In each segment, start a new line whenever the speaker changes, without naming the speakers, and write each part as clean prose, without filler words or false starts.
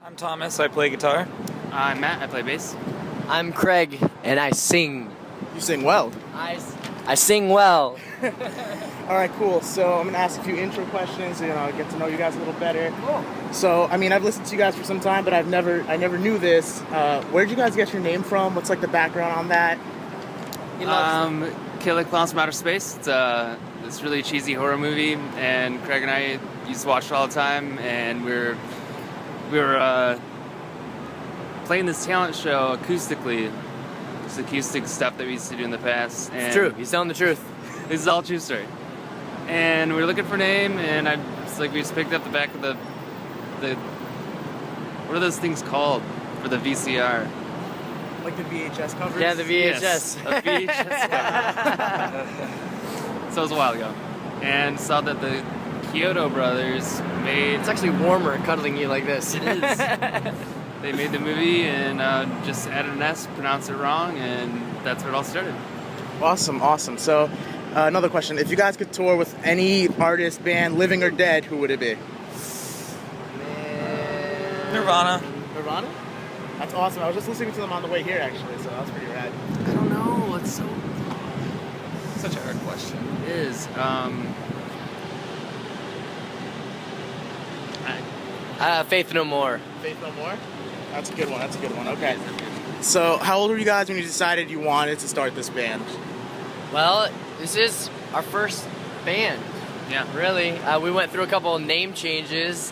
I'm Thomas, I play guitar.
I'm Matt, I play bass.
I'm Craig, and I sing.
You sing well.
I sing well.
All right, cool. So I'm gonna ask a few intro questions, get to know you guys a little better.
Cool.
So, I've listened to you guys for some time, but I never knew this. Where'd you guys get your name from? What's like the background on that?
Killer Clowns from Outer Space. It's this really cheesy horror movie, and Craig and I used to watch it all the time, and we were playing this talent show acoustically. Just acoustic stuff that we used to do in the past. And
It's true. He's telling the truth.
This is all true story. And we were looking for a name, and we just picked up the back of the what are those things called for the VCR?
Like the VHS covers?
Yeah, the VHS.
Yes, a VHS cover. So it was a while ago, and saw that the Chiodos brothers made.
It's actually warmer cuddling you like this.
It is. They made the movie and just added an S, pronounced it wrong, and that's where it all started.
Awesome. So, another question. If you guys could tour with any artist, band, living or dead, who would it be?
Nirvana.
Nirvana? That's awesome. I was just listening to them on the way here, actually, so that's pretty rad.
I don't know. It's so.
Such a hard question.
It is.
Faith No More.
Faith No More? That's a good one. Okay. So, how old were you guys when you decided you wanted to start this band?
Well, this is our first band.
Yeah.
Really. We went through a couple of name changes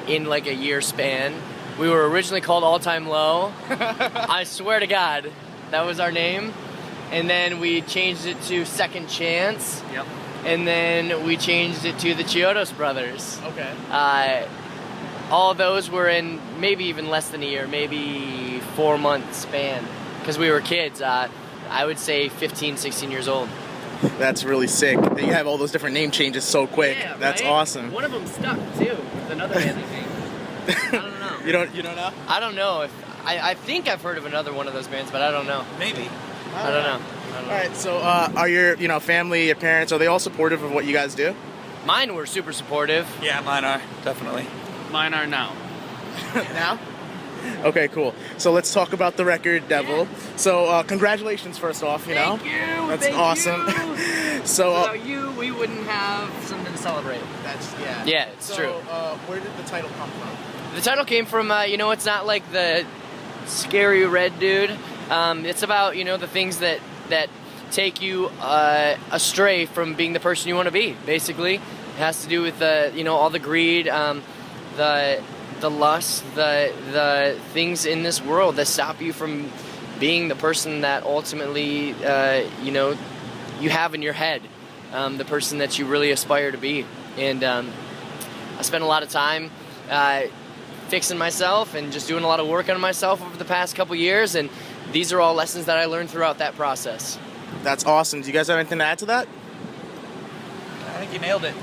in like a year span. We were originally called All Time Low. I swear to God, that was our name. And then we changed it to Second Chance.
Yep.
And then we changed it to the Chiodos Brothers.
Okay.
All of those were in maybe even less than a year, maybe 4 month span. Because we were kids. I would say 15, 16 years old.
That's really sick. That you have all those different name changes so quick.
Yeah,
That's
right?
awesome.
One of them stuck too. With another band, I think. I don't know.
You don't know?
I don't know if I think I've heard of another one of those bands, but I don't know.
Maybe.
I don't know.
All right. So, are your family, your parents, are they all supportive of what you guys do?
Mine were super supportive.
Yeah, mine are, definitely.
Mine are now.
Now? Okay, cool. So let's talk about the record, Devil. So congratulations, first off.
Thank you.
That's
thank
awesome.
You.
So
without you, we wouldn't have something to celebrate.
that's
Yeah, it's true.
Where did the title come from?
The title came from, it's not like the scary red dude. It's about, the things that take you astray from being the person you want to be, basically. It has to do with, all the greed, the lust, the things in this world that stop you from being the person that ultimately, you have in your head, the person that you really aspire to be. And I spent a lot of time fixing myself and just doing a lot of work on myself over the past couple years, and these are all lessons that I learned throughout that process.
That's awesome. Do you guys have anything to add to that?
I think you nailed it.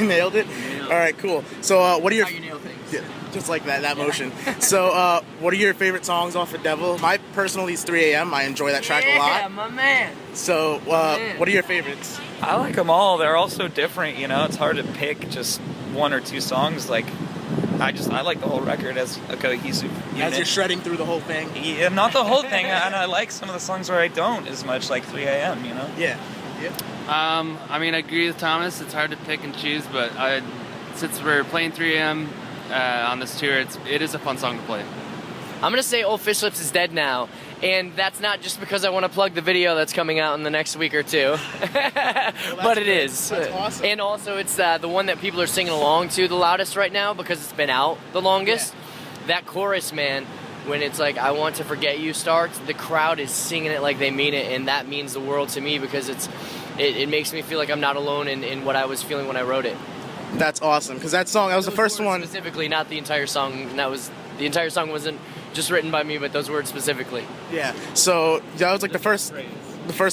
Nailed it? All right, cool. So what are your...
How you nail things.
Yeah, just like that motion. So what are your favorite songs off of Devil? My personally is 3 a.m. I enjoy that track a lot.
Yeah, my man.
So what are your favorites?
I like them all. They're all so different, It's hard to pick just one or two songs. I like the whole record as a cohesive unit.
As you're shredding through the whole thing?
Yeah, not the whole thing, and I like some of the songs where I don't as much, like 3 a.m.,
Yeah.
I agree with Thomas. It's hard to pick and choose, but since we're playing 3 a.m. On this tour, it is a fun song to play.
I'm gonna say Old Fish Lips is dead now, and that's not just because I want to plug the video that's coming out in the next week or two, but it is.
That's awesome.
And also, it's the one that people are singing along to the loudest right now because it's been out the longest. Yeah. That chorus, man, when it's like "I want to forget you" starts, the crowd is singing it like they mean it, and that means the world to me because it makes me feel like I'm not alone in what I was feeling when I wrote it.
That's awesome, because that was the first one.
Specifically, not the entire song. The entire song wasn't just written by me, but those words specifically.
Yeah. So that was like the first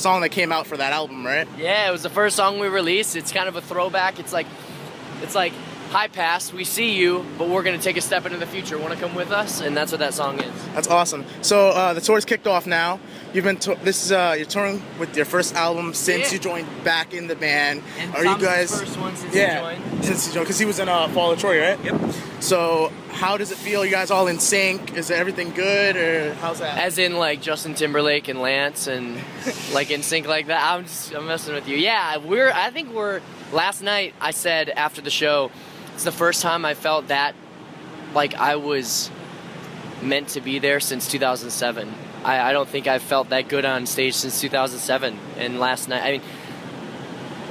song that came out for that album, right?
Yeah, it was the first song we released. It's kind of a throwback. It's like hi past, we see you, but we're gonna take a step into the future. Want to come with us? And that's what that song is.
That's awesome. So the tour's kicked off now. You've been you're touring with your first album since you joined back in the band.
And
Are
Tom's
you guys?
first one since he joined.
Since he joined, because he was in Fall of Troy, right?
Yep.
So how does it feel? You guys all in sync? Is everything good, or how's that?
As in like Justin Timberlake and Lance and like in sync like that. I'm messing with you. Yeah, I think we're. Last night I said after the show, it's the first time I felt that like I was meant to be there since 2007. I don't think I've felt that good on stage since 2007. And last night, I mean,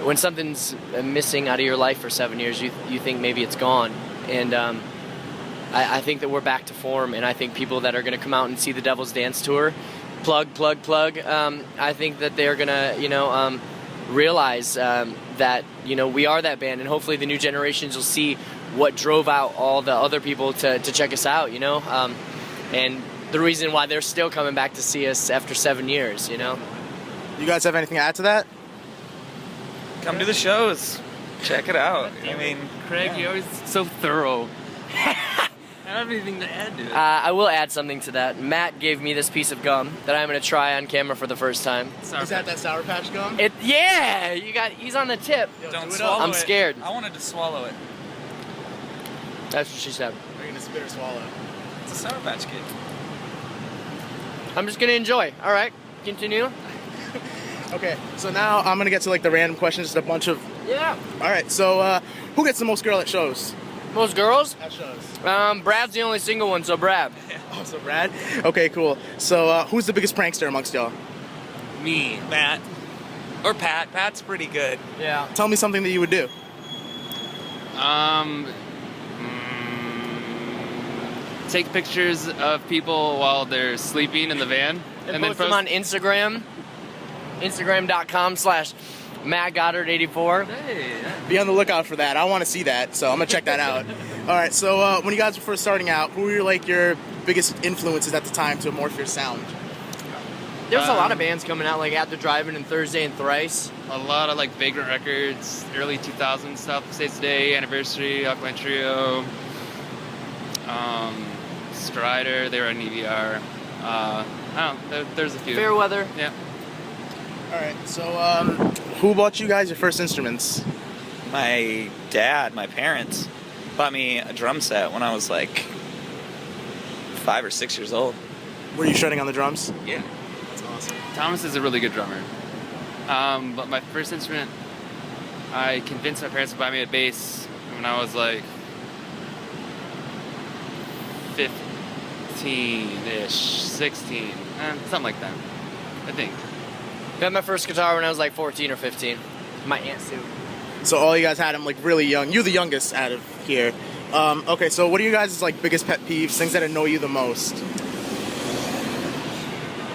when something's missing out of your life for 7 years, you think maybe it's gone. And I think that we're back to form. And I think people that are going to come out and see the Devil's Dance tour, plug. I think that they're going to, realize that, we are that band. And hopefully the new generations will see what drove out all the other people to check us out, and the reason why they're still coming back to see us after 7 years, You
guys have anything to add to that?
Come to the shows. Check it out. I mean,
Craig, you're always so thorough. I don't have anything to add to it.
I will add something to that. Matt gave me this piece of gum that I'm going to try on camera for the first time.
Is that Sour Patch gum?
He's on the tip.
don't swallow it.
I'm scared.
I wanted to swallow it.
That's what she said.
Are you gonna spit or swallow?
It's a Sour Patch Kid.
I'm just going to enjoy. All right, continue.
Okay, so now I'm gonna get to like the random questions, just a bunch of.
Yeah.
All right, so who gets the most girl at shows?
Most girls?
At shows.
Brad's the only single one, so Brad.
Oh, so Brad? Okay, cool. So who's the biggest prankster amongst y'all?
Me, Matt, or Pat. Pat's pretty good.
Yeah.
Tell me something that you would do.
Take pictures of people while they're sleeping in the van.
And post them on Instagram. Instagram.com/MattGoddard84.
Hey,
Be on the lookout for that. I want to see that, so I'm gonna check that out. All right, so when you guys were first starting out, who were your biggest influences at the time to morph your sound?
There's a lot of bands coming out, like At the Drive-In and Thursday and Thrice.
a lot of like Vagrant Records, early 2000s stuff, States Today, Anniversary, Alkaline Trio, Strider, they were on EVR. I don't know, there's a few.
Fairweather.
Yeah.
All right, so who bought you guys your first instruments?
My dad, my parents, bought me a drum set when I was like 5 or 6 years old.
Were you shredding on the drums?
Yeah.
That's awesome.
Thomas is a really good drummer. But my first instrument, I convinced my parents to buy me a bass when I was like 15-ish, 16, something like that, I think.
I had my first guitar when I was like 14 or 15. My Aunt Sue.
So all you guys had them like really young. You're the youngest out of here. Okay, so what are you guys' like biggest pet peeves, things that annoy you the most?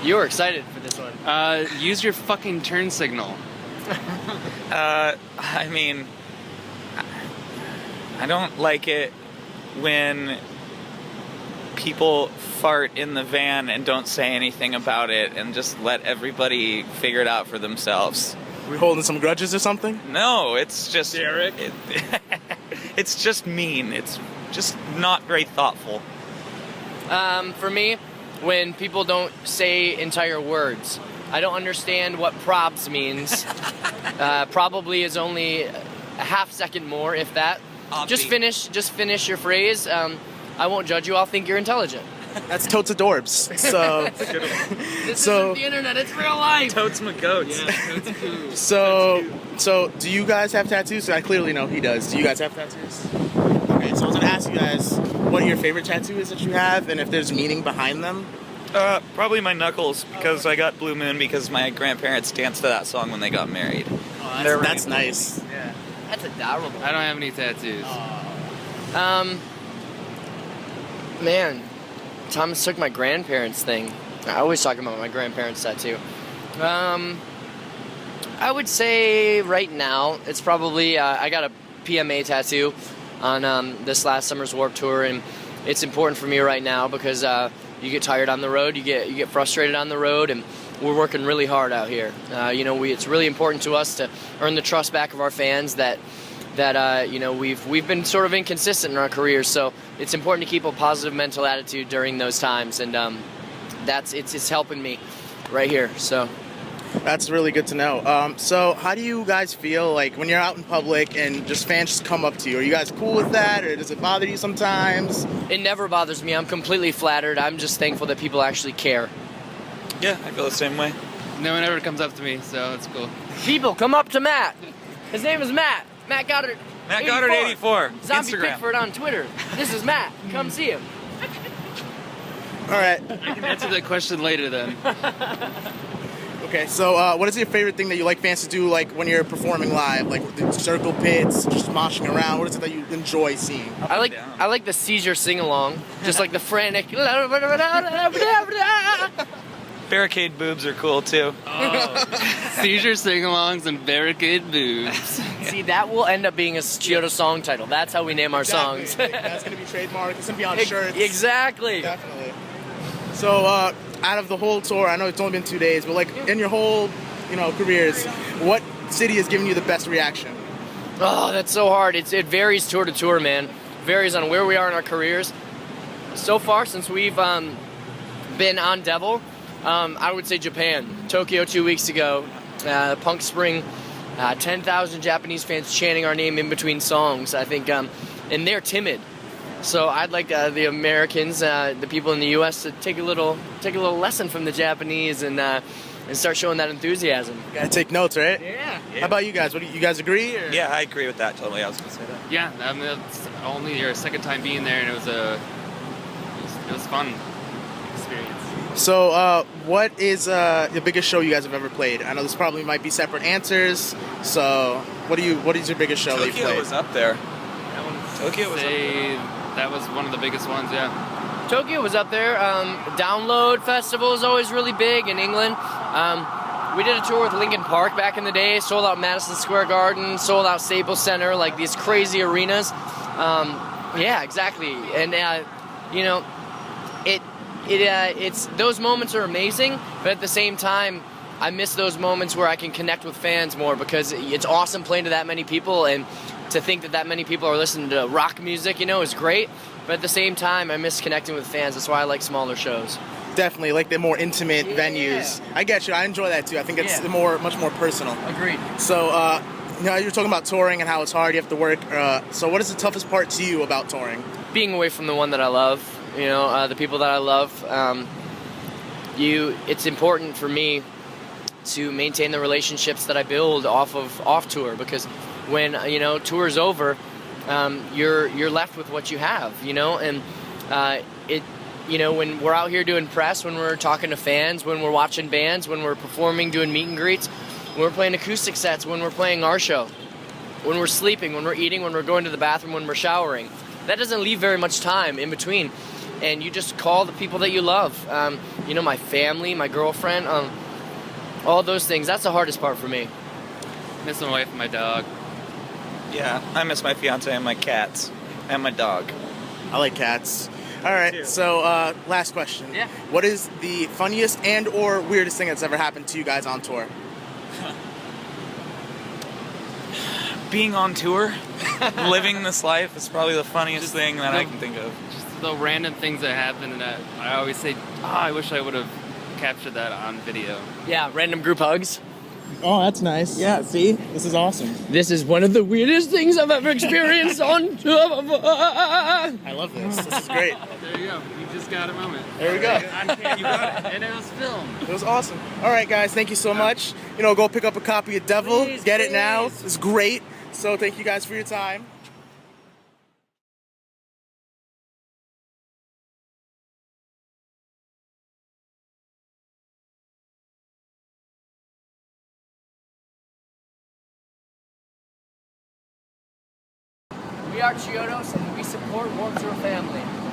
You were excited for this one.
Use your fucking turn signal.
I mean, I don't like it when people fart in the van and don't say anything about it and just let everybody figure it out for themselves.
Are we holding some grudges or something?
No, it's just
Derek?
it's just mean. It's just not very thoughtful.
For me, when people don't say entire words. I don't understand what probs means. Probably is only a half second more, if that. Just finish your phrase. I won't judge you. I'll think you're intelligent.
That's totes adorbs. So,
This isn't the internet. It's real life.
Totes my goats.
so do you guys have tattoos? I clearly know he does. Do you guys have tattoos? Okay, so I was gonna ask you guys what your favorite tattoo is that you have, and if there's meaning behind them.
Probably my knuckles, because I got Blue Moon because my grandparents danced to that song when they got married.
Oh, that's nice.
Yeah. That's adorable.
I don't have any tattoos.
Man, Thomas took my grandparents' thing. I always talk about my grandparents' tattoo. I would say right now it's probably I got a PMA tattoo on this last summer's Warped Tour, and it's important for me right now because you get tired on the road, you get frustrated on the road, and we're working really hard out here. It's really important to us to earn the trust back of our fans that that you know, we've been sort of inconsistent in our careers. So it's important to keep a positive mental attitude during those times, and it's helping me right here. So.
That's really good to know. So how do you guys feel like when you're out in public and just fans just come up to you? Are you guys cool with that, or does it bother you sometimes?
It never bothers me. I'm completely flattered. I'm just thankful that people actually care.
Yeah, I feel the same way.
No one ever comes up to me, so it's cool.
People, come up to Matt. His name is Matt. Matt Goddard.
Matt Goddard 84.
Zombie
Instagram.
Pickford on Twitter. This is Matt. Come see him.
All right.
I can answer that question later then.
Okay, so what is your favorite thing that you like fans to do, like when you're performing live, like the circle pits, just moshing around? What is it that you enjoy seeing?
I like the seizure sing along, just like the frantic.
Barricade boobs are cool too.
Seizure sing-alongs and barricade boobs.
See, that will end up being a Chiodos song title. That's how we name our songs.
That's gonna be trademarked. It's gonna be on shirts.
Exactly.
Definitely. So out of the whole tour, I know it's only been 2 days, but like in your whole, careers, what city has given you the best reaction?
Oh, that's so hard. It varies tour to tour, man. Varies on where we are in our careers. So far, since we've been on Devil, I would say Japan. Tokyo 2 weeks ago, Punk Spring, 10,000 Japanese fans chanting our name in between songs. I think, and they're timid. So I'd like the Americans, the people in the U.S., to take a little lesson from the Japanese and start showing that enthusiasm.
Gotta take notes, right?
Yeah.
How about you guys? You guys agree? Or?
Yeah, I agree with that totally. I was gonna say that.
Yeah, it's only your second time being there, and it was fun experience.
So, what is the biggest show you guys have ever played? I know this probably might be separate answers. So, what is your biggest show that you
Tokyo
played?
was up there.
Tokyo was that was one of the biggest ones, yeah.
Tokyo was up there. Download Festival is always really big in England. We did a tour with Linkin Park back in the day, sold out Madison Square Garden, sold out Staples Center, like these crazy arenas. Yeah, exactly. And it's those moments are amazing, but at the same time, I miss those moments where I can connect with fans more, because it's awesome playing to that many people, and to think that many people are listening to rock music, is great. But at the same time, I miss connecting with fans. That's why I like smaller shows.
Definitely, like the more intimate venues. I get you. I enjoy that too. I think it's much more personal.
Agreed.
So, you're talking about touring and how it's hard. You have to work. So, what is the toughest part to you about touring?
Being away from the one that I love. The people that I love. It's important for me to maintain the relationships that I build off tour, because when tour's over, you're left with what you have, and when we're out here doing press, when we're talking to fans, when we're watching bands, when we're performing, doing meet and greets, when we're playing acoustic sets, when we're playing our show, when we're sleeping, when we're eating, when we're going to the bathroom, when we're showering, that doesn't leave very much time in between, and you just call the people that you love, my family, my girlfriend, all those things. That's the hardest part for me.
Miss my wife and my dog.
Yeah, I miss my fiance and my cats and my dog.
I like cats. All right, so last question.
Yeah.
What is the funniest and or weirdest thing that's ever happened to you guys on tour?
Being on tour, living this life is probably the funniest thing that I can think of.
Just the random things that happen, and that I always say, I wish I would have captured that on video.
Yeah, random group hugs.
Oh, that's nice. Yeah, see? This is awesome.
This is one of the weirdest things I've ever experienced on tour.
I love this. This is great.
There you go. You just got a moment.
There we go.
You got it. And it was filmed.
It was awesome. All right, guys, thank you so much. Go pick up a copy of Devil. Get it now. It's great. So thank you guys for your time.
We are Chiodos, and we support WarpedTourFamily.